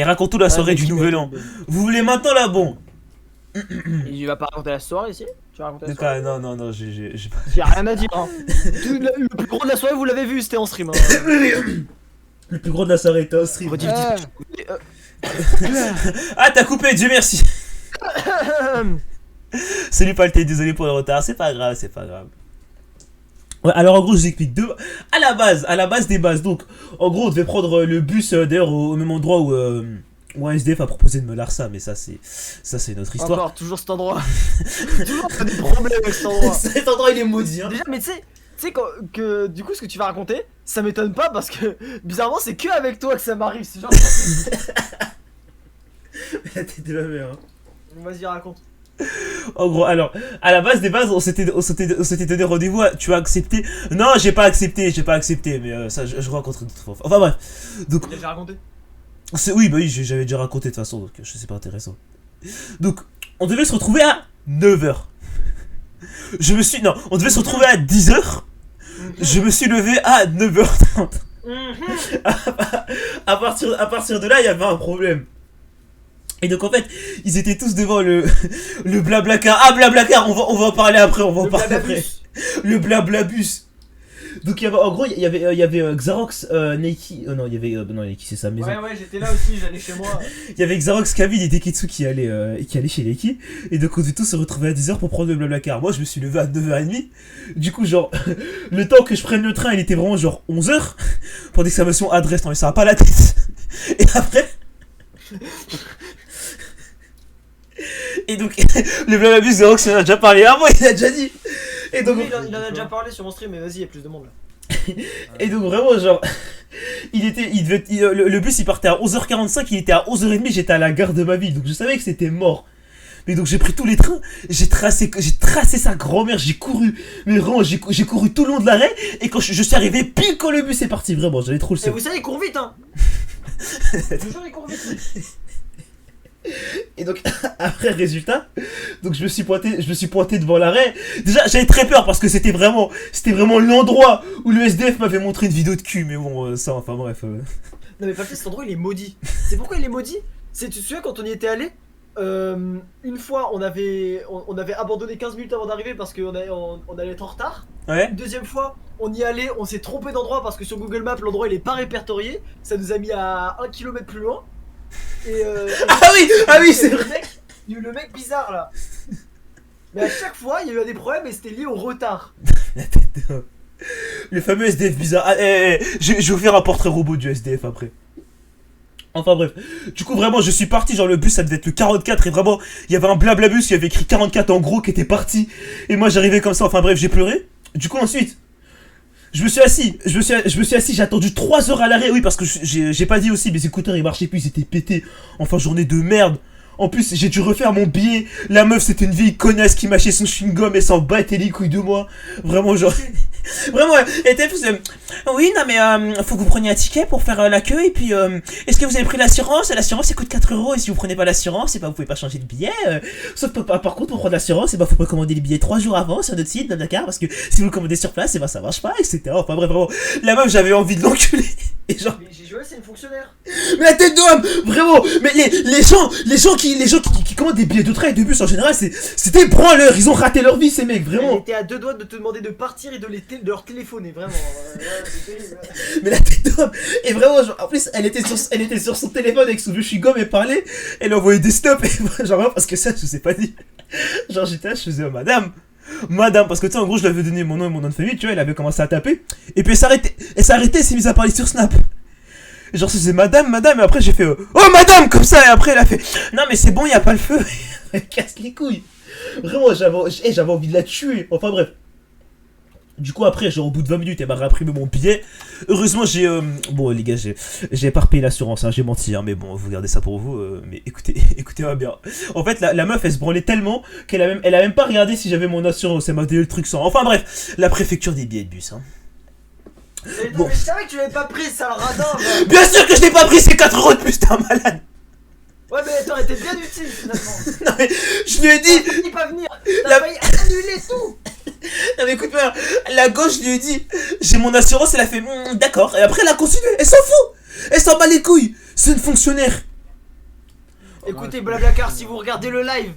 Et raconte la soirée du nouvel an. Vous voulez maintenant là, bon. Il va pas raconter la soirée ici? Tu vas raconter la soirée? Non, j'ai pas. Y'a rien à dire, hein. Le plus gros de la soirée, vous l'avez vu, c'était en stream. Hein. Le plus gros de la soirée était en stream. Ah, t'as coupé, Dieu merci. Salut Palté, désolé pour le retard, c'est pas grave, c'est pas grave. Ouais, alors en gros, je vous explique deux. À la base des bases. Donc, en gros, on devait prendre le bus d'ailleurs au même endroit où un SDF a proposé de me larcer, mais ça c'est notre histoire. Encore, toujours cet endroit. Toujours t'as des problèmes avec cet endroit. Cet endroit il est maudit, hein. Déjà, mais tu sais que du coup, ce que tu vas raconter, ça m'étonne pas parce que bizarrement, c'est que avec toi que ça m'arrive. C'est genre. La tête de ma mère. Hein. Vas-y, raconte. En gros, alors, à la base des bases, on s'était donné rendez-vous. Tu as accepté? Non, j'ai pas accepté, mais ça, je rencontre une autre fois. Enfin bref. Donc. Tu l'as déjà raconté? Oui, bah oui, j'avais déjà raconté de toute façon, donc je sais pas intéressant. Donc, on devait se retrouver à 9h. Non, on devait se retrouver à 10h. Je me suis levé à 9h30. À partir de là, il y avait un problème. Et donc en fait, ils étaient tous devant le Blablacar. Ah, Blablacar, on va en parler après, Le Blablabus. Donc en gros, il y avait Xarox, Neki. Non, il y avait non, Neki c'est sa maison. Ouais, j'étais là aussi, j'allais chez moi. Il y avait Xarox, Kavin et Deketsu qui allaient chez Neki. Et donc on devait tous se retrouver à 10h pour prendre le Blablacar. Moi, je me suis levé à 9h30. Du coup, genre, le temps que je prenne le train, il était vraiment genre 11h. Pour d'exclamation adresse, non mais ça va pas la tête. Et après. Et donc, le Blablacar Xerox, il en a déjà parlé avant, il a déjà dit. Et donc, oui, il en a déjà parlé sur mon stream, mais vas-y, il y a plus de monde là. Et donc, vraiment, genre, le bus il partait à 11h45, il était à 11h30, j'étais à la gare de ma ville, donc je savais que c'était mort. Mais donc, j'ai pris tous les trains, j'ai tracé sa grand-mère, j'ai couru, mais vraiment, j'ai couru tout le long de l'arrêt, et quand je suis arrivé pile quand le bus est parti, vraiment, j'avais trop le seum. Et vous savez, il court vite, hein. Toujours, il court vite. Et donc après résultat, donc je me suis pointé devant l'arrêt. Déjà j'avais très peur parce que c'était vraiment l'endroit où le SDF m'avait montré une vidéo de cul, mais bon ça enfin bref. Non mais pas cet endroit il est maudit. C'est pourquoi il est maudit? Tu te souviens quand on y était allé, une fois on avait abandonné 15 minutes avant d'arriver parce qu'on allait être en retard. Ouais. Une deuxième fois on y allait, on s'est trompé d'endroit parce que sur Google Maps l'endroit il est pas répertorié. Ça nous a mis à 1 km plus loin. Et ah oui c'est vrai. Il y a eu le mec bizarre là. Mais à chaque fois il y a eu des problèmes et c'était lié au retard. Le fameux SDF bizarre. Je vais vous faire un portrait robot du SDF après. Enfin bref, du coup vraiment je suis parti, genre le bus ça devait être le 44 et vraiment il y avait un Blablabus, il y avait écrit 44 en gros qui était parti. Et moi j'arrivais comme ça, enfin bref j'ai pleuré. Du coup ensuite je me suis assis, j'ai attendu 3 heures à l'arrêt, oui parce que j'ai pas dit aussi, mes écouteurs ils marchaient plus, ils étaient pétés. Enfin journée de merde. En plus j'ai dû refaire mon billet, la meuf c'était une vieille connasse qui mâchait son chewing-gum et s'en battait les couilles de moi. Vraiment genre, vraiment elle était plus oui non mais faut que vous preniez un ticket pour faire la queue et puis est-ce que vous avez pris l'assurance? L'assurance ça coûte 4 € et si vous prenez pas l'assurance et bah vous pouvez pas changer de billet. Sauf par contre pour prendre l'assurance et bah faut pas commander les billets 3 jours avant sur notre site Dakar parce que si vous le commandez sur place et bah ça marche pas etc. Enfin bref vraiment la meuf j'avais envie de l'enculer. Et genre Mais j'ai joué c'est une fonctionnaire. Mais la tête d'homme vraiment. Mais les gens qui commandent des billets de train et de bus en général c'était branleurs, ils ont raté leur vie ces mecs vraiment. Elle était à 2 doigts de te demander de partir et de leur téléphoner vraiment. Mais la tête d'homme. Et vraiment genre, en plus elle était sur son téléphone avec son vieux chewing-gum et parlait. Elle envoyait des stops et genre vraiment parce que ça je sais pas dit. Genre j'étais là je faisais madame parce que tu sais en gros je lui avais donné mon nom et mon nom de famille tu vois elle avait commencé à taper et puis elle s'est arrêtée elle s'est mise à parler sur Snap. Et genre c'est madame et après j'ai fait oh madame comme ça et après elle a fait non mais c'est bon y a pas le feu. Elle casse les couilles. Vraiment j'avais envie de la tuer. Enfin bref. Du coup après genre au bout de 20 minutes elle m'a réimprimé mon billet. Heureusement j'ai bon les gars j'ai pas repayé l'assurance hein, j'ai menti hein, mais bon vous gardez ça pour vous mais écoutez-moi bien. En fait la meuf elle se branlait tellement qu'elle a même pas regardé si j'avais mon assurance, elle m'a donné le truc sans. Enfin bref, la préfecture des billets de bus hein. Bon. Mais je savais que tu l'avais pas pris, sale radin. Bien sûr que je l'ai pas pris, c'est 4 € de plus, t'es un malade. Ouais mais t'aurais été bien utile finalement. Non mais je lui ai dit. T'as failli pas venir. T'as failli annuler tout. Non mais écoute-moi, la gauche je lui ai dit j'ai mon assurance, elle a fait d'accord. Et après elle a continué, elle s'en fout. Elle s'en bat les couilles. C'est une fonctionnaire. Écoutez, Blablacar, si vous regardez le live,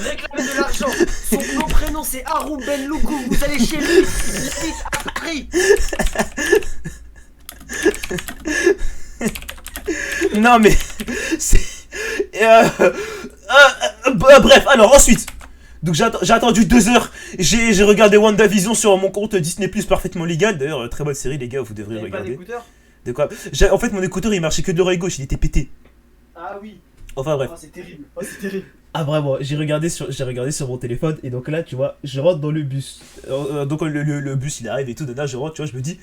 réclamez de l'argent. Son nom, prénom, c'est Haroun Ben Loukou. Vous allez chez lui. Il habite à Paris. Non mais c'est bref, alors ensuite. Donc j'ai attendu 2 heures, j'ai regardé WandaVision sur mon compte Disney Plus parfaitement légal. D'ailleurs, très bonne série les gars, vous devriez T'avais pas regarder. d'écouteurs? De quoi? En fait mon écouteur il marchait que de l'oreille gauche, il était pété. Ah oui. Enfin bref. Oh, c'est terrible. Oh, c'est terrible. Ah vraiment, j'ai regardé sur mon téléphone et donc là tu vois, je rentre dans le bus. Donc le bus il arrive et tout, là je rentre, tu vois, je me dis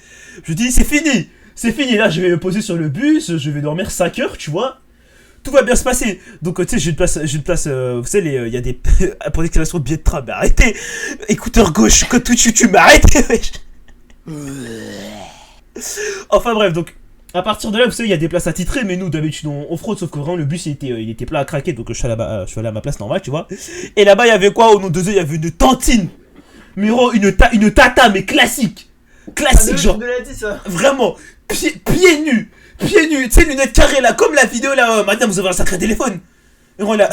c'est fini. C'est fini, là je vais me poser sur le bus, je vais dormir 5 heures, tu vois. Tout va bien se passer. Donc tu sais, j'ai une place, vous savez, il y a des pour l'exclamation de billets de train, mais arrêtez. Écouteur gauche, quand tu m'arrêtes. Enfin bref, donc à partir de là, vous savez, il y a des places attitrées, mais nous d'habitude on fraude, sauf que vraiment le bus il était plein à craquer, donc je suis allé à ma place normale, tu vois. Et là-bas il y avait quoi? Au nom de Dieu, il y avait une tantine. Miro, une tata, mais classique. Classique, genre. Je te l'ai dit, ça. Vraiment, pieds nus, tu sais, lunettes carrées là, comme la vidéo là, madame, vous avez un sacré téléphone. Et voilà,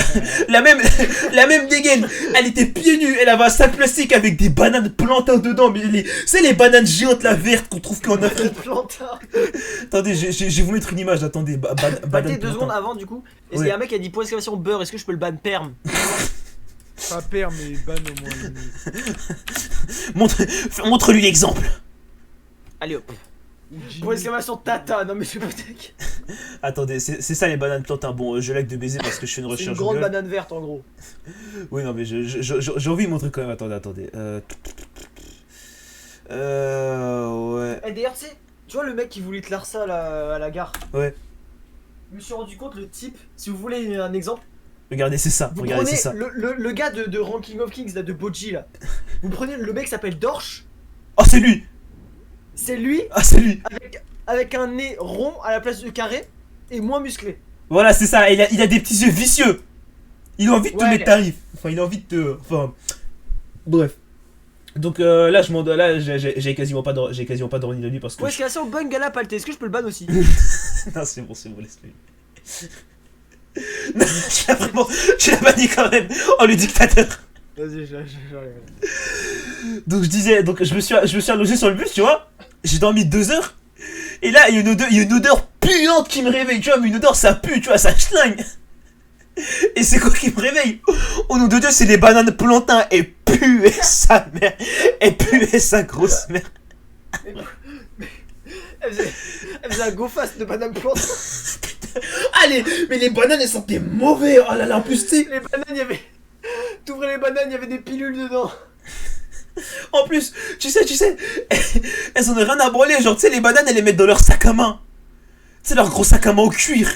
la même dégaine, elle était pieds nus, elle avait un sac plastique avec des bananes plantains dedans, mais c'est les bananes géantes là, vertes qu'on trouve qu'en Afrique. Plantain. Attendez, je vais vous mettre une image, attendez, bananes Battez 2 plantains. secondes avant, du coup. Est-ce qu'il Ouais. y a un mec qui a dit point d'exclamation beurre? Est-ce que je peux le ban perm? Pas père, mais ban au moins. Montre-lui l'exemple. Allez hop. Point d'exclamation tata. Non mais je peux pas. Attendez, c'est ça les bananes plantains. Bon, je like de baiser parce que je fais une C'est recherche une grande Google. banane verte en gros. Oui, non, mais j'ai envie de montrer quand même. Attendez. Ouais. Et d'ailleurs, tu vois le mec qui voulait te larcer à la gare? Ouais. Je me suis rendu compte, le type, si vous voulez un exemple, Regardez, c'est ça. vous Regardez, prenez c'est ça. le gars de Ranking of Kings là, de Boji là. Vous prenez le mec qui s'appelle Dorsch, Oh, c'est lui. c'est lui Ah, c'est lui. avec un nez rond à la place de carré et moins musclé. Voilà, c'est ça. Il a des petits yeux vicieux. Il a envie de te Ouais. mettre tarif. Enfin, il a envie de te. Enfin. Bref. Donc là, j'ai quasiment pas dormi de nuit parce que. Ouais, c'est au bon gala palté. Est-ce que je peux le ban aussi? Non, c'est bon, laisse-le. Non, tu l'as banni quand même. Oh, le dictateur. Vas-y, j'arrive. Donc je me suis allongé sur le bus, tu vois. J'ai dormi 2 heures. Et là, il y a une odeur puante qui me réveille, tu vois. Mais une odeur, ça pue, tu vois, ça schlingue. Et c'est quoi qui me réveille? Au nom de Dieu, c'est les bananes plantains. Et puer sa mère. Et puer sa grosse mère. Elle faisait un go fast de banane plantain. Allez, mais les bananes, elles sentaient mauvais. Oh là là, en plus, tu sais. Les bananes, il y avait. T'ouvrais les bananes, il y avait des pilules dedans. En plus, tu sais, elles en ont rien à branler. Genre, tu sais, les bananes, elles les mettent dans leur sac à main. Tu sais, leur gros sac à main en cuir.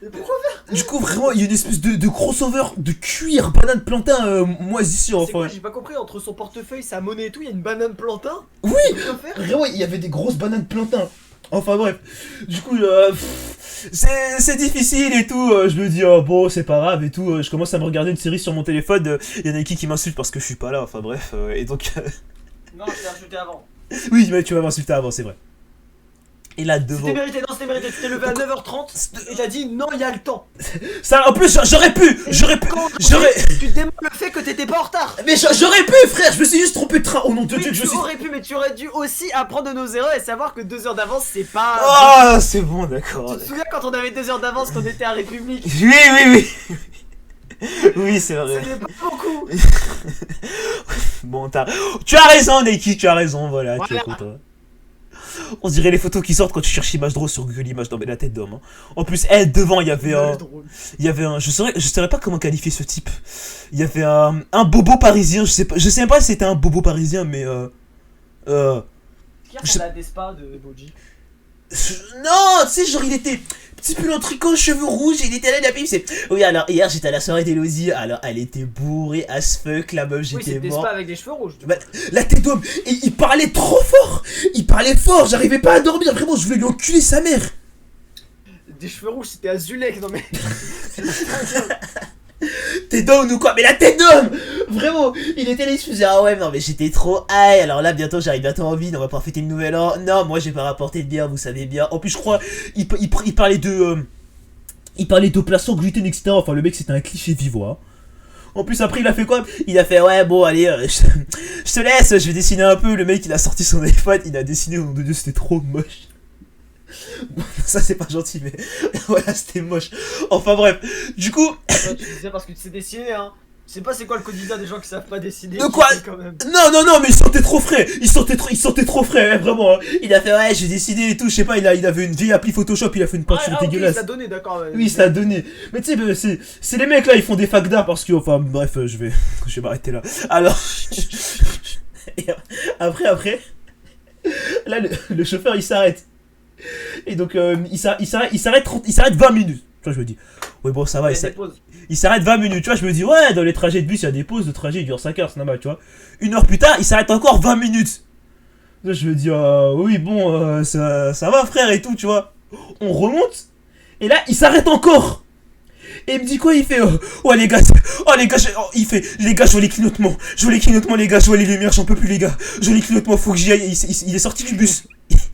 Mais pourquoi faire? Du coup, vraiment, il y a une espèce de crossover de cuir, banane plantain moisissure. C'est quoi, Enfin, j'ai pas compris, entre son portefeuille, sa monnaie et tout, il y a une banane plantain? oui, Quoi faire? vraiment, il y avait des grosses bananes plantain. Enfin, bref. Du coup, c'est difficile et tout. Je me dis, oh, bon, c'est pas grave et tout. Je commence à me regarder une série sur mon téléphone. Il y en a qui m'insulte parce que je suis pas là. Enfin, bref. Et donc. Non, je l'ai rajouté avant. Oui, mais tu vas m'insulter avant, c'est vrai. Et là, devant. C'était mérité, non, c'était mérité. Tu t'es levé à 9h30 et t'as dit non, il y a le temps. Ça, en plus, j'aurais pu. Tu démontres le fait que t'étais pas en retard. Mais j'aurais pu, frère. Je me suis juste trompé de train. Oh non de Oui, Dieu, que je tu suis. aurais pu, mais tu aurais dû aussi apprendre de nos erreurs et savoir que 2 heures d'avance, c'est pas. Ah, c'est bon, d'accord. Tu te souviens quand on avait 2 heures d'avance qu'on était à République? Oui. Oui, c'est vrai. C'était pas beaucoup. Bon, tu as raison, Neki, tu as raison, voilà, tu es Voilà. content. On dirait les photos qui sortent quand tu cherches image drôle sur Google Images. Non, mais la tête d'homme. Hein. En plus, devant, il y avait un. Je saurais pas comment qualifier ce type. Il y avait un bobo parisien. Je sais pas si c'était un bobo parisien, mais. Qui ressemble à Despa de Boji? Non, tu sais, genre, il était petit pull en tricot, cheveux rouges, il était là, il a payé, c'est. Oui, alors, hier, j'étais à la soirée d'Elodie, alors, elle était bourrée as fuck, la meuf, Oui, j'étais c'est mort. Despa avec des cheveux rouges. Bah, la tête d'homme, et il parlait trop fort. Il parlait fort, j'arrivais pas à dormir, vraiment, je voulais lui enculer sa mère. Des cheveux rouges, c'était Azulek, non mais. T'es down ou quoi? Mais la tête d'homme! Vraiment, il était là, il se faisait ah ouais, non mais j'étais trop high, alors là bientôt j'arrive bientôt en ville, on va pouvoir fêter le nouvel an. Non, moi j'ai pas rapporté de bière, vous savez bien. En plus, je crois, il parlait de. Il parlait d'opération gluten, etc. Enfin, le mec, c'était un cliché vivant. Hein. En plus, après, il a fait quoi? Il a fait, ouais, bon, allez, je te laisse, je vais dessiner un peu. Le mec, il a sorti son iPad, il a dessiné, au nom de Dieu, c'était trop moche. Bon, ça, c'est pas gentil, mais voilà, c'était moche. Enfin, bref, du coup. Ouais, tu disais parce que tu sais dessiner, hein. Je sais pas c'est quoi le quotidien des gens qui savent pas dessiner. De quoi? Quand même. Non, mais il sentait trop frais. Il sentait trop frais, hein, vraiment. Hein. Il a fait, ouais, j'ai décidé et tout. Je sais pas, il avait une vieille appli Photoshop, il a fait une peinture Ok, dégueulasse. il l'a donné, d'accord. Ouais. Oui, ça a donné. Mais tu sais, c'est les mecs là, ils font des facs d'art parce que, enfin, bref, je vais m'arrêter là. Alors, et après, là, le chauffeur il s'arrête. Et donc, il s'arrête 20 minutes. Tu vois, je me dis, ouais, bon, ça va, Il y a des pauses. il s'arrête 20 minutes, tu vois, je me dis, ouais, dans les trajets de bus, il y a des pauses de trajet, il dure 5 heures, c'est normal, tu vois. 1 heure plus tard, il s'arrête encore 20 minutes. Là, je me dis, oui, bon, ça va, frère, et tout, tu vois. On remonte, et là, il s'arrête encore. Et il me dit quoi? Il fait, oh les gars, il fait, les gars, je vois les clignotements, les gars, je vois les lumières, j'en peux plus, les gars. Je vois les clignotements, faut que j'y aille. Il est sorti du bus.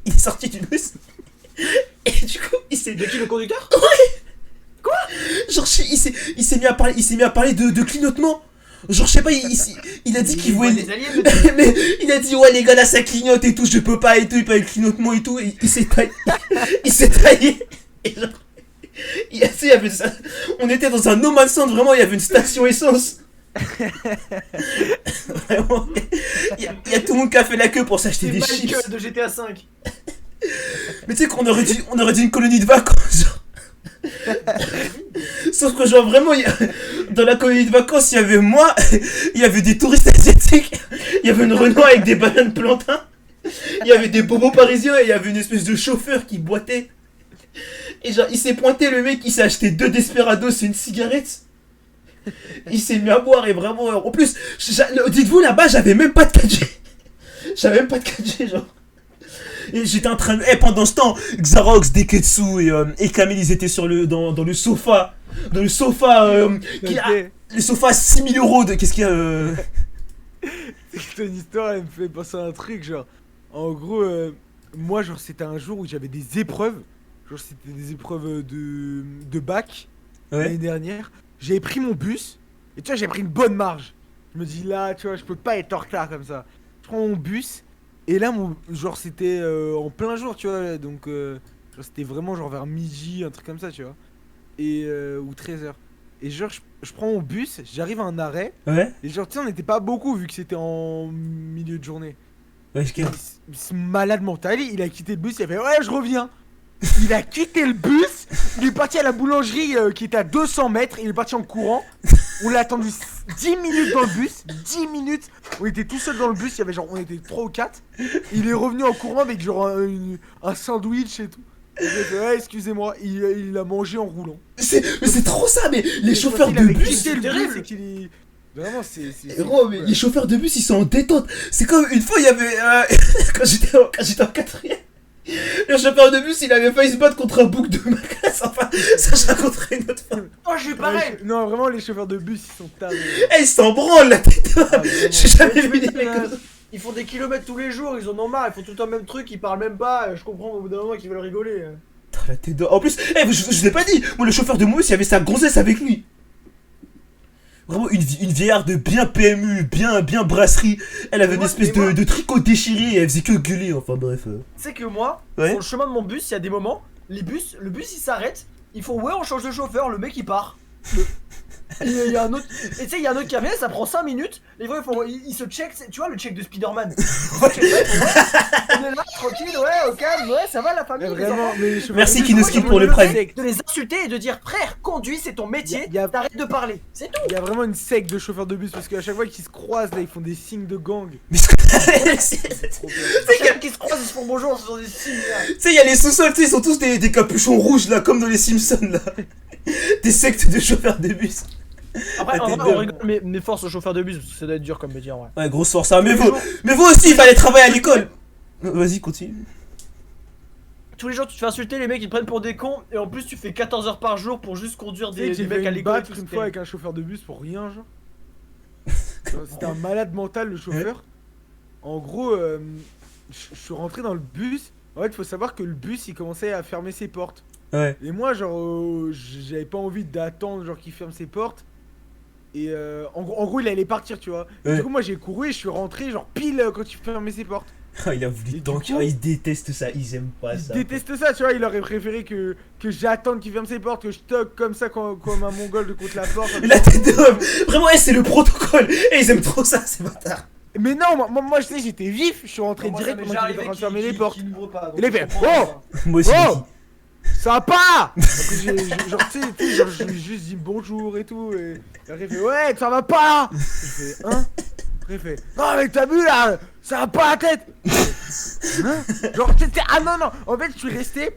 Il est sorti du bus. Et du coup, il s'est. De qui, le conducteur? Genre, il s'est mis à parler de clignotement. Genre, je sais pas, il a dit qu'il voulait. Les aliens, le Mais il a dit, ouais, les gars, là, ça clignote et tout, je peux pas et tout, il peut avec le clignotement et tout. Et il s'est taillé. Il s'est taillé. Et genre. Il y avait ça. On était dans un no man's land, vraiment, il y avait une station essence. Vraiment. Il y a tout le monde qui a fait la queue pour s'acheter des chips. Michael de GTA V. Mais tu sais qu'on aurait dit une colonie de vacances. Genre. Sauf que genre vraiment dans la colonie de vacances il y avait moi, il y avait des touristes asiatiques, il y avait une Renault avec des bananes plantains, il y avait des bobos parisiens et il y avait une espèce de chauffeur qui boitait. Et genre il s'est pointé, le mec il s'est acheté 2 Desperados et une cigarette. Il s'est mis à boire et vraiment en plus dites-vous là-bas j'avais même pas de 4G. J'avais même pas de 4G genre. Et j'étais en train de... pendant ce temps, Xarox, Deketsu et Camille, ils étaient dans le sofa. Dans le sofa... le sofa à 6000 euros de... Qu'est-ce qu'il y a Ton histoire, elle me fait penser à un truc, genre... En gros, moi, genre, c'était un jour où j'avais des épreuves. Genre, c'était des épreuves de bac, l'année dernière. J'avais pris mon bus, et tu vois, j'ai pris une bonne marge. Je me dis, là, tu vois, je peux pas être en retard comme ça. Je prends mon bus... Et là, genre, c'était en plein jour, tu vois, donc genre, c'était vraiment genre vers midi, un truc comme ça, tu vois. Et, ou 13h. Et genre, je prends mon bus, j'arrive à un arrêt. Ouais. Et genre, tu sais, on n'était pas beaucoup vu que c'était en milieu de journée. Ouais, Ce malade mental, il a quitté le bus, il a fait, ouais, je reviens. Il a quitté le bus, il est parti à la boulangerie qui était à 200 mètres, il est parti en courant. On l'a attendu 10 minutes dans le bus, 10 minutes. On était tout seul dans le bus, il y avait genre, on était 3 ou 4. Il est revenu en courant avec genre un sandwich et tout. Il a fait, ouais, excusez-moi, il a mangé en roulant. Mais c'est trop ça, mais les chauffeurs de Il avait bus... quitté le terrible. bus et qu'il est... Vraiment, c'est Gros, mais les chauffeurs de bus, ils sont en détente. C'est comme une fois, il y avait... quand j'étais en 4ème, le chauffeur de bus, il avait failli se battre contre un bouc de ma classe. Enfin, ça, je raconterai une autre fois. Oh, je suis pareil. Non, vraiment, les chauffeurs de bus, ils sont tarés. Eh, ils s'en branlent la tête. J'ai jamais vu des mecs comme ça. Ils font des kilomètres tous les jours, ils en ont marre, ils font tout le temps le même truc, ils parlent même pas. Je comprends au bout d'un moment qu'ils veulent rigoler. Putain, la tête de... En plus, je vous ai pas dit, moi le chauffeur de mon bus, il y avait sa gonzesse avec lui. Vraiment une vieillarde bien PMU, bien brasserie. Elle avait une espèce de tricot déchiré et elle faisait que gueuler, enfin bref. Tu sais que moi, Ouais. sur le chemin de mon bus, il y a des moments, le bus il s'arrête, ils font ouais, on change de chauffeur, le mec il part. Et il y a un autre, et tu sais, il y a un autre qui revient, ça prend 5 minutes. Les fois ils se check, tu vois le check de Spider-Man. On est là, tranquille, ouais, au calme, ouais, ça va la famille. Mais les vraiment, enfants. mais les chauffeurs Merci de bus, Kinoski ils pour le ont prime. De les insulter et de dire frère, conduis, c'est ton métier, Y a- t'arrêtes de parler, c'est tout. Il y a vraiment une secte de chauffeurs de bus parce qu'à chaque fois qu'ils se croisent là ils font des signes de gang. Mais ce que... Trop bien. Chaque qui se croisent, ils se font bonjour, ce sont des signes là. Tu sais, il y a les sous-sols, tu sais, ils sont tous des capuchons rouges là, comme dans les Simpsons là. Des sectes de chauffeurs de bus. Après, Ah, en t'es vrai, dingue. on rigole, mais force aux chauffeurs de bus, parce que ça doit être dur comme métier en vrai. Ouais, grosse force, hein. Mais vous aussi, il fallait travailler à l'école. Vas-y, continue. Tous les jours, tu te fais insulter, les mecs ils te prennent pour des cons, et en plus, tu fais 14 heures par jour pour juste conduire Tu sais que des j'ai mecs fait à une l'école. et battre tout, une c'était- fois avec un chauffeur de bus pour rien genre. C'était un malade mental le chauffeur. En gros, je suis rentré dans le bus. En fait, faut savoir que le bus il commençait à fermer ses portes. Ouais. Et moi, genre, j'avais pas envie d'attendre, genre, qu'il ferme ses portes. Et en gros, il allait partir, tu vois. Et Ouais. du coup, moi, j'ai couru et je suis rentré, genre, pile quand il fermait ses portes. Ah, il a voulu Et du tanker. coup- Ah, ils détestent ça, ils aiment pas Il ça. déteste ça, tu vois. Il aurait préféré que j'attende qu'il ferme ses portes, que je toque comme ça, comme un mongol de contre la porte. La tête de homme. Vraiment, c'est le protocole. Et ils aiment trop ça, ces bâtards. Mais non, moi, je sais, j'étais vif. Je suis rentré Moi, ça direct m'est pendant déjà qu'il était en train de arrivé fermer les portes. qu'il n'ouvre pas. Il a donc fait, je comprends oh ça. Moi aussi, Oh Niki. Ça va pas. Après, genre, tu sais, genre, je lui ai juste dit bonjour et tout. Et après, il fait, ouais, ça va pas. Je fais, hein. Après, il fait, non, mais t'as vu là, ça va pas la tête. Je fais, hein. Genre, ah non, non. En fait, je suis resté.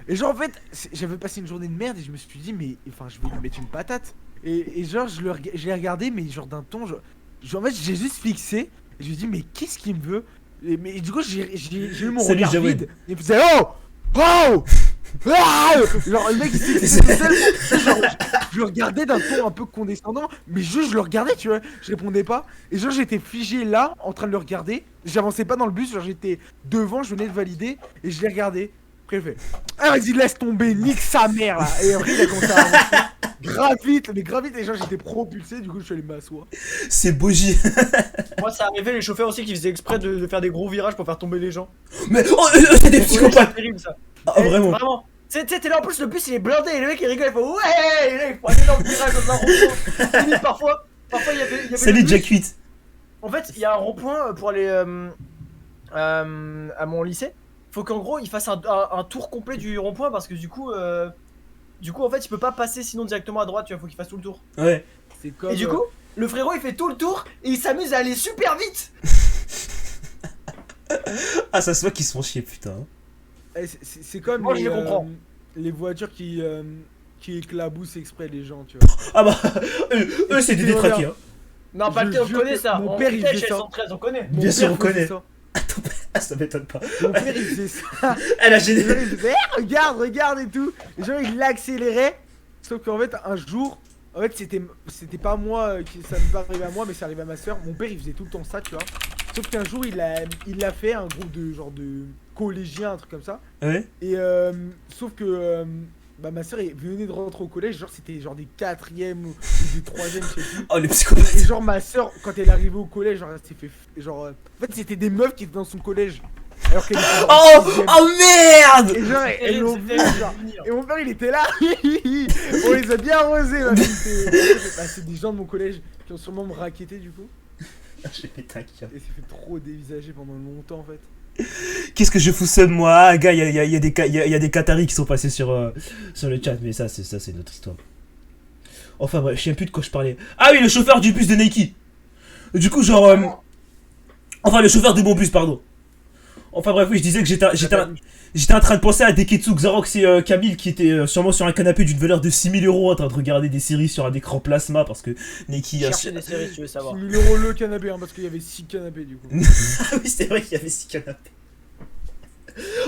Et genre, en fait, j'avais passé une journée de merde et je me suis dit, mais enfin, je vais lui mettre une patate. Et genre, je l'ai regardé, mais genre d'un ton, en fait, j'ai juste fixé. Et je lui ai dit, mais qu'est-ce qu'il me veut? Mais du coup, j'ai eu mon Salut, regard Jawed. vide. Il me faisait, oh Oh ah genre le mec il s'est tout seul, genre, je le regardais d'un ton un peu condescendant, mais juste je le regardais, tu vois, je répondais pas. Et genre j'étais figé là, en train de le regarder, j'avançais pas dans le bus, genre j'étais devant, je venais de valider, et je l'ai regardé. Après il fait, ah vas-y laisse tomber, nique sa mère là. Et après il a commencé à avancer, grave vite, et genre j'étais propulsé, du coup je suis allé m'asseoir. C'est Boji. Moi, ça arrivait les chauffeurs aussi qui faisaient exprès de faire des gros virages pour faire tomber les gens. Mais oh, c'est des C'est psychopathes. terrible ça. Ah, Et vraiment. Vraiment. Tu sais, t'es là en plus, le bus il est blindé et le mec il rigole, il fait ouais, et là il faut un énorme virage dans un rond-point. Limite, parfois, il y avait Salut, le bus. Jack 8. En fait, il y a un rond-point pour aller à mon lycée. Faut qu'en gros il fasse un tour complet du rond-point parce que du coup en fait il peut pas passer sinon directement à droite, tu vois, faut qu'il fasse tout le tour. Ouais. C'est comme. Et du coup, le frérot il fait tout le tour et il s'amuse à aller super vite. Ah, ça se voit qu'ils se font chier, putain. C'est comme Moi, je les comprends. les voitures qui éclaboussent exprès les gens, tu vois. Ah bah, eux c'est des détraqués, hein. Non, pas le Je thé, on jure connaît que ça. mon On père, il fait faisait chez ça. 113, on connaît. Bien sûr, on Mon père faisait connaît. ça. Ah, ça m'étonne pas. Mon père il faisait ça. Elle a Et gêné. genre, il faisait, eh, regarde et tout. Et genre il l'accélérait. Sauf qu'en fait un jour, en fait c'était pas moi qui ça m'est pas arrivé à moi, mais ça arrivait à ma soeur. Mon père il faisait tout le temps ça, tu vois. Sauf qu'un jour il a fait un groupe de genre de collégiens, un truc comme ça. Ouais. Et sauf que bah, ma soeur venait de rentrer au collège, genre c'était genre des 4e ou des 3e, je sais plus. Oh, les psychopathes. Et genre ma soeur, quand elle est arrivée au collège, genre elle s'est fait. Genre, en fait c'était des meufs qui étaient dans son collège. Alors qu'elle était en Oh, 6e. oh merde. Et genre elles l'ont vu, genre. Et mon père il était là. On les a bien arrosés, là. C'est des gens de mon collège qui ont sûrement me raquetté du coup. J'ai pété un câble. Et s'est fait trop dévisager pendant longtemps en fait. Qu'est-ce que je fous seul moi? Ah, gars, il y a des Qataris qui sont passés sur le chat, mais ça c'est notre histoire. Enfin bref, je sais plus de quoi je parlais. Ah oui, le chauffeur du bus de Nike. Du coup, genre. Enfin, le chauffeur de mon bus, pardon. Enfin bref, oui, je disais que j'étais en train de penser à Deketsu, Xarox et Camille qui étaient sûrement sur un canapé d'une valeur de 6 000 € en train de regarder des séries sur un écran plasma parce que Nike a. Chercher des séries si tu veux savoir. 6 000 € le canapé, hein, parce qu'il y avait 6 canapés du coup. Ah oui, c'est vrai qu'il y avait 6 canapés.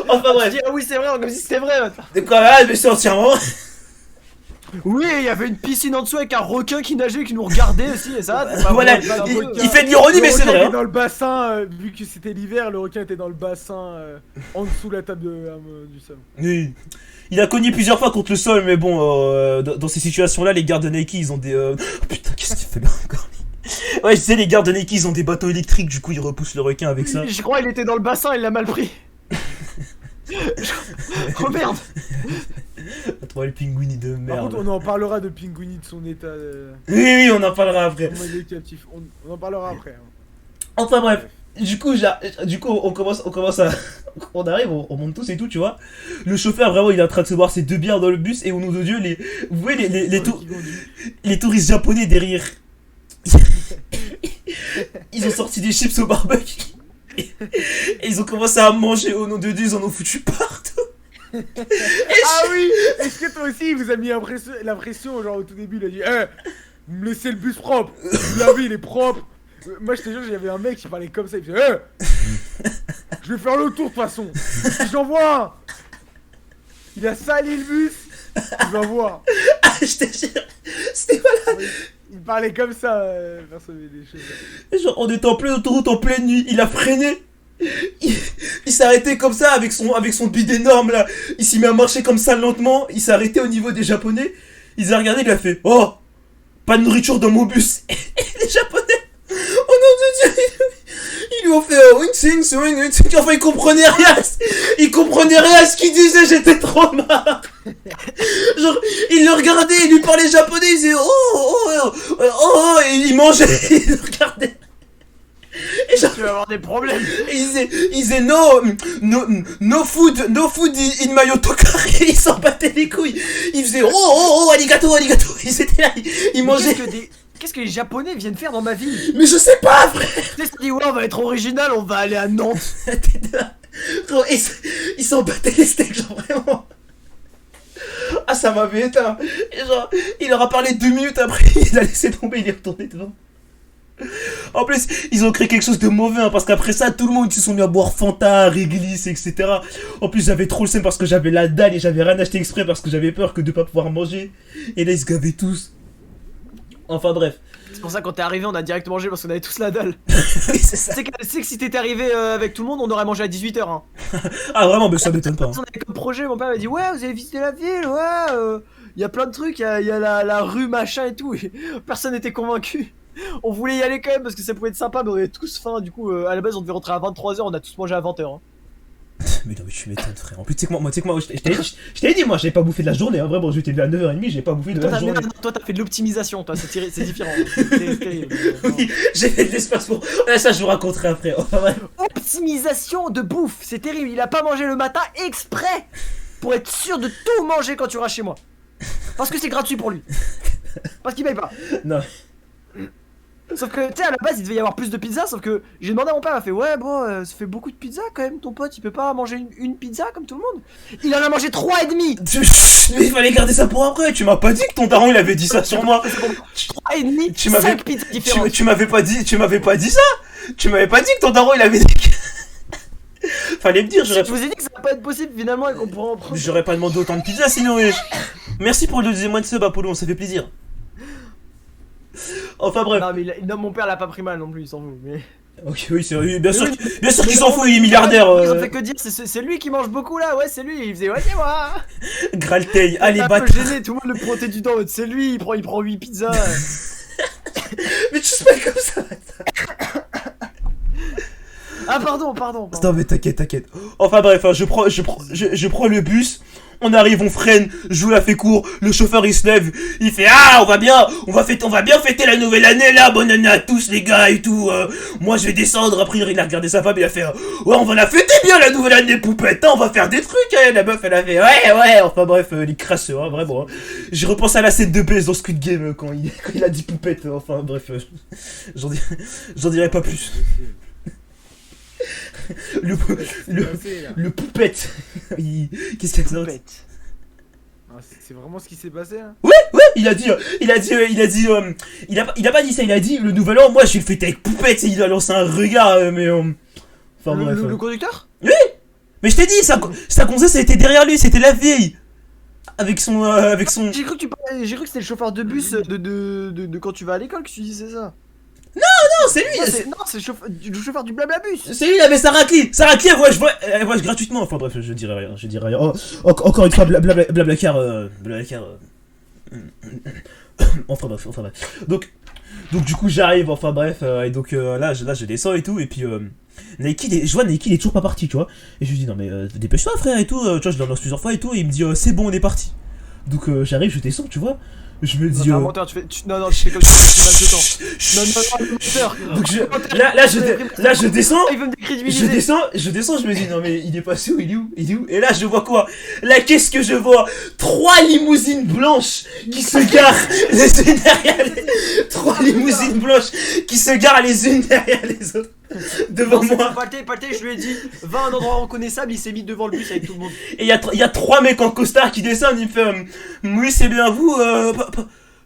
Enfin bref. Ah oui, c'est vrai, comme si c'était vrai. Attends. De quoi, ah, mais c'est entièrement. Oui, il y avait une piscine en dessous avec un requin qui nageait, qui nous regardait aussi, et ça. c'est pas Voilà, vrai, c'est pas il, vrai. il fait de l'ironie, mais Le c'est requin vrai. était Hein. dans le bassin, vu que c'était l'hiver, le requin était dans le bassin en dessous de la table du sol. Oui. Il a cogné plusieurs fois contre le sol, mais bon, dans ces situations-là, les gardes de Nike, ils ont des. Oh, putain, qu'est-ce qu'il fait là encore? Ouais, je disais, les gardes de Nike, ils ont des bateaux électriques, du coup, ils repoussent le requin avec ça. Je crois qu'il était dans le bassin, il l'a mal pris. Oh merde. Attends, les pingouinis de Par merde. contre, on en parlera de Pinguini, de son état. Oui, on en parlera après. Comment il est captif. On en parlera après. Hein. Enfin bref, du coup, on commence à. On arrive, on monte tous et tout, tu vois. Le chauffeur, vraiment, il est en train de se boire ses 2 bières dans le bus et au nom de Dieu, vous voyez les touristes japonais derrière. Ils ont sorti des chips au barbecue. Et ils ont commencé à manger au nom de Dieu, ils en ont foutu partout. Ah oui. Est-ce que toi aussi il vous a mis l'impression, genre au tout début il a dit vous me laissez le bus propre. Vous l'avez, il est propre. Moi je te jure, j'avais un mec qui parlait comme ça, il faisait je vais faire le tour de toute façon. Si j'en vois un, il a sali le bus, tu vas voir. Ah, je te jure, c'était malade. Il parlait comme ça, personne des choses. Genre, on était en pleine autoroute, en pleine nuit, il a freiné. Il s'est arrêté comme ça avec son bide énorme là. Il s'est mis à marcher comme ça lentement. Il s'est arrêté au niveau des Japonais. Il a regardé, il a fait oh, pas de nourriture dans mon bus. Et les Japonais, oh non de Dieu, ils lui ont fait une thing. Enfin, il comprenait rien. Il comprenait rien à ce qu'il disait. J'étais trop marre. Genre, il le regardait, il lui parlait japonais. Il disait oh, et il mangeait. Il le regardait. Et genre, tu vas avoir des problèmes. Il disait no food in my otokar. Il s'en battait les couilles. Il faisait oh, arigato. Ils étaient là, ils mangeaient. Qu'est-ce que les Japonais viennent faire dans ma ville? Mais je sais pas, frère. Tu sais, dit ouais, on va être original, on va aller à Nantes. Ils s'en battaient les steaks, genre vraiment. Ah, ça m'avait éteint. Et genre, il leur a parlé 2 minutes après, il a laissé tomber, il est retourné devant. En plus, ils ont créé quelque chose de mauvais, hein, parce qu'après ça, tout le monde ils se sont mis à boire Fanta, Réglisse, etc. En plus, j'avais trop le seum parce que j'avais la dalle et j'avais rien acheté exprès parce que j'avais peur que de pas pouvoir manger. Et là, ils se gavaient tous. Enfin bref. C'est pour ça quand t'es arrivé on a direct mangé parce qu'on avait tous la dalle. Oui c'est ça. C'est que si t'étais arrivé avec tout le monde on aurait mangé à 18h hein. Ah vraiment mais ça m'étonne pas. On avait comme projet, mon père m'a dit ouais vous avez visité la ville, ouais y a plein de trucs, y a la rue machin et tout. Et personne n'était convaincu. On voulait y aller quand même parce que ça pouvait être sympa mais on avait tous faim. Du coup à la base on devait rentrer à 23h, on a tous mangé à 20h hein. Mais non mais tu m'étonnes frère. En plus tu sais que moi je t'ai dit moi j'avais pas bouffé de la journée hein. Vraiment je t'ai levé à 9h30, j'ai pas bouffé de la journée. Toi t'as fait de l'optimisation, toi c'est différent. Oui j'ai fait de l'espace pour... Ça je vous raconterai après. Enfin, ouais. Optimisation de bouffe, c'est terrible. Il a pas mangé le matin exprès pour être sûr de tout manger quand tu iras chez moi. Parce que c'est gratuit pour lui. Parce qu'il paye pas. Non. Sauf que, tu sais, à la base, il devait y avoir plus de pizza. Sauf que j'ai demandé à mon père, il a fait ouais, bon, ça fait beaucoup de pizza quand même. Ton pote, il peut pas manger une pizza comme tout le monde. Il en a mangé 3,5. Mais il fallait garder ça pour après. Tu m'as pas dit que ton daron il avait dit ça sur moi. 3,5, 5 pizzas différentes. Tu m'avais pas dit ça. Tu m'avais pas dit que ton daron il avait dit que... Fallait me dire, Je vous ai dit que ça va pas être possible finalement et qu'on pourra en prendre. J'aurais pas demandé autant de pizza sinon. Merci pour le deuxième mois de sub Apollo, ça fait plaisir. Enfin bref. Non mais non, mon père l'a pas pris mal non plus, il s'en fout. Mais... Ok oui c'est vrai, bien sûr qu'il s'en fout, il est milliardaire. Ils ont fait que dire, c'est lui qui mange beaucoup là, ouais c'est lui. Il faisait ouais c'est moi. Gralteil, allez bat. battre. Gêné, tout le monde le pointait du temps, c'est lui, il prend 8 pizzas. Mais tu sais pas comme ça. Ah pardon. Non mais t'inquiète. Enfin bref, hein, je prends le bus. On arrive, on freine, je vous la fais court, le chauffeur il se lève, il fait ah on va bien fêter la nouvelle année là, bonne année à tous les gars et tout, moi je vais descendre, après il a regardé sa femme, il a fait ouais on va la fêter bien la nouvelle année poupette, hein, on va faire des trucs, hein. La meuf elle a fait ouais, enfin bref, il crasse, hein, vraiment, hein. J'ai repensé à la scène de baisse dans Squid Game quand il a dit poupette, enfin bref, j'en dirai pas plus. Le poupette. Qu'est-ce qu'il y a ça? C'est vraiment ce qui s'est passé hein. Ouais, il a pas dit ça, il a dit le nouvel an, moi je vais le fêter avec poupette, il a lancé un regard, mais enfin bref. Le conducteur? Oui. Mais je t'ai dit, sa conseil ça a été derrière lui, c'était la vieille. Avec son. J'ai cru que c'était le chauffeur de bus de quand tu vas à l'école que tu disais ça. Non, c'est lui. C'est le chauffeur du Blablabus. C'est lui, il avait sa raclée, elle voyage gratuitement. Enfin bref, je dirais rien. Oh, encore une fois, Blablacar. Enfin bref. Donc du coup j'arrive, enfin bref, et donc là je descends et tout, et puis je vois Nike il est toujours pas parti, tu vois. Et je lui dis non mais dépêche-toi frère et tout, tu vois, je le relance plusieurs fois et tout, et il me dit c'est bon on est parti. Donc j'arrive, je descends, tu vois. Je me dis. Non, menteur, tu fais comme si tu menteur. Donc là je descends. Il veut me décrédibiliser. Je descends, je me dis non mais il est passé où, il est où? Et là je vois quoi? Là qu'est-ce que je vois? 3 limousines blanches qui se garent les unes derrière les... 3 limousines blanches qui se garent les unes derrière les autres. Devant moi. Palté, je lui ai dit, va à un endroit reconnaissable, il s'est mis devant le bus avec tout le monde. Et il y a 3 mecs en costard qui descendent, il me fait oui c'est bien vous,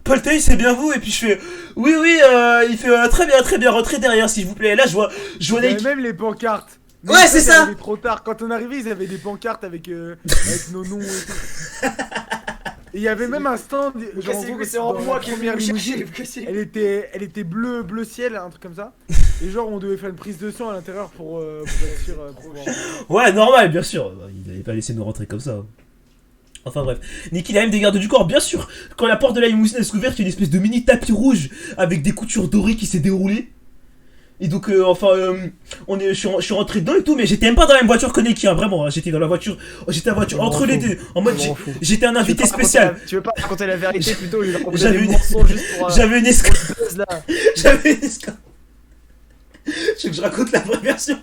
Palté c'est bien vous, et puis je fais oui, il fait très bien, rentrez derrière s'il vous plaît. Et là je vois les... même les pancartes. Mais ouais c'est ça. Trop tard, quand on arrivait ils avaient des pancartes avec nos noms et tout. Et il y avait même un stand. Vous Genre, en cassez les gros, couilles, c'est en dans moi la qui est venu première me chercher. limousine, Vous cassez les elle était bleu ciel, un truc comme ça. Et genre, on devait faire une prise de sang à l'intérieur pour voir. Ouais, normal, bien sûr. Il avait pas laissé nous rentrer comme ça. Enfin bref. Nicky, il a même des gardes du corps, bien sûr. Quand la porte de la limousine est ouverte, il y a une espèce de mini tapis rouge avec des coutures dorées qui s'est déroulé. Et donc, je suis rentré dedans et tout, mais j'étais même pas dans la même voiture que Nicky, hein, vraiment. Hein, j'étais dans la voiture entre les deux. En mode, j'étais un invité spécial. Tu veux pas raconter la vérité plutôt? Il va raconter J'avais des une- mensonges juste pour. J'avais une escorte. buzz, là. J'avais une escorte. Je veux que je raconte la vraie version.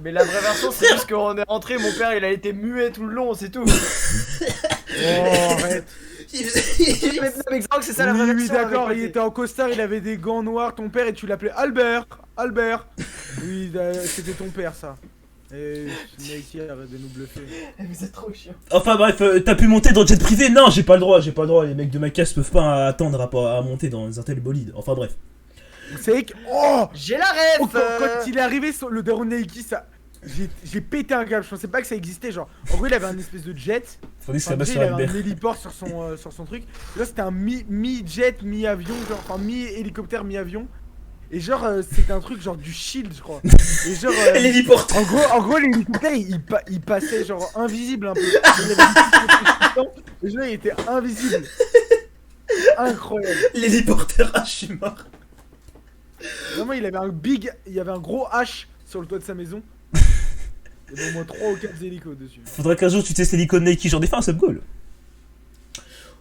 Mais la vraie version, c'est juste qu'on est rentré, mon père il a été muet tout le long, c'est tout. Oh, arrête. Mais exemple, c'est ça la vraie Oui, version. d'accord, avec il Pathé. était en costard, il avait des gants noirs, ton père, et tu l'appelais Albert. Albert. Oui, c'était ton père, ça. Et Nike, arrête de nous bluffer. Vous êtes trop chiant. Enfin bref, t'as pu monter dans le jet privé? Non, j'ai pas le droit. Les mecs de ma casse peuvent pas attendre à monter dans un tel bolide. Enfin bref. C'est que. Oh, J'ai la rêve. quand il est arrivé sur le Daron Nike, ça. J'ai pété un câble, je pensais pas que ça existait. Genre, en gros, il avait un espèce de jet. Faudrait que ça Enfin, passe déjà, sur il avait Albert. un héliport sur son truc. Là, c'était un mi-jet, mi-avion, genre, enfin, mi-hélicoptère, mi-avion. Et genre, c'était un truc genre du shield, je crois. Et genre. L'héliporte. En gros, l'hélicoptère, il passait genre invisible un peu. Il avait une petite position, et genre, il était invisible. Incroyable. L'héliporteur, ah, je suis mort. Vraiment, il avait un gros H sur le toit de sa maison. Il y avait au moins 3 ou 4 hélicos dessus. Faudrait qu'un jour tu testes l'hélico de Nike, j'en ai fait un sub goal.